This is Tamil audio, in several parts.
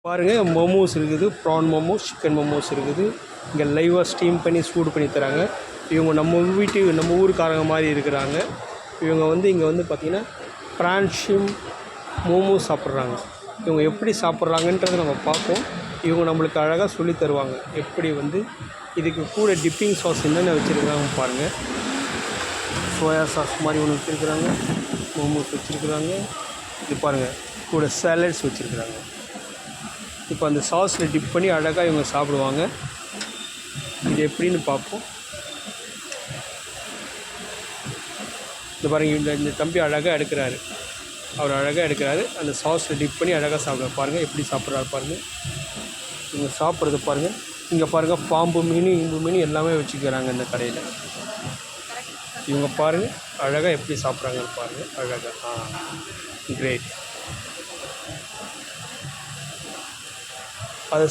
பாருங்கள் மோமோஸ் இருக்குது, ப்ரான் மோமோஸ், சிக்கன் மோமோஸ் இருக்குது. இங்கே லைவாக ஸ்டீம் பண்ணி சூடு பண்ணி தராங்க. இவங்க நம்ம ஊருக்காரங்க மாதிரி இருக்கிறாங்க. இவங்க வந்து இங்கே வந்து பார்த்திங்கன்னா ப்ரான்ஷிம் மோமோஸ் சாப்பிட்றாங்க. இவங்க எப்படி சாப்பிட்றாங்கன்றதை நம்ம பார்ப்போம். இவங்க நம்மளுக்கு அழகாக சொல்லி தருவாங்க. எப்படி வந்து இதுக்கு கூட டிப்பிங் சாஸ் என்னென்ன வச்சுருக்குறாங்க பாருங்கள். சோயா சாஸ் மாதிரி ஒன்று வச்சுருக்குறாங்க, மோமோஸ் வச்சுருக்குறாங்க. இது பாருங்கள், கூட சாலட்ஸ் வச்சுருக்குறாங்க. இப்போ அந்த சாஸில் டிப் பண்ணி அழகாக இவங்க சாப்பிடுவாங்க. இது எப்படின்னு பார்ப்போம். இந்த பாருங்கள், இந்த தம்பி அழகாக எடுக்கிறாரு. அவர் அழகாக எடுக்கிறாரு. அந்த சாஸில் டிப் பண்ணி அழகாக சாப்பிடுவார். பாருங்கள் எப்படி சாப்பிட்றாரு பாருங்கள். இவங்க சாப்பிட்றது பாருங்கள். இங்கே பாருங்கள், பாம்பு மீன், இம்பு மீன் எல்லாமே வச்சுக்கிறாங்க இந்த கடையில். இவங்க பாருங்கள் அழகாக எப்படி சாப்பிட்றாங்கன்னு பாருங்கள். அழகாக கிரேட். அது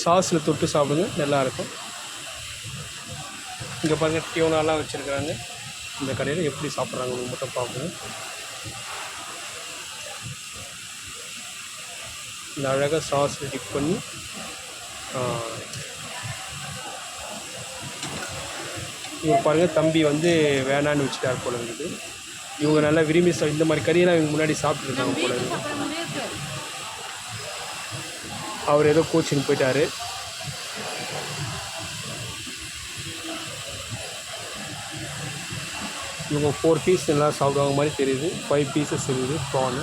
சாஸில் தொட்டு சாப்பிடுங்க, நல்லாயிருக்கும். இங்கே பாருங்கள், டியோனாலாம் வச்சுருக்குறாங்க. இந்த கடையில் எப்படி சாப்பிட்றாங்க மட்டும் பார்ப்போம். இந்த அழகாக சாஸில் டிப் பண்ணி இவங்க பாருங்கள், தம்பி வந்து வேணான்னு வச்சுட்டார் போல இருக்குது. இவங்க நல்லா விரும்பி இந்த மாதிரி கறியெல்லாம் இவங்க முன்னாடி சாப்பிட்ருக்காங்க போல இருக்குது. அவர் ஏதோ கோச்சின்னு போயிட்டார். இவங்க 4 பீஸ் நல்லா சாப்பிடுவாங்க மாதிரி தெரியுது. 5 பீசஸ் இருக்குது ப்ரானு.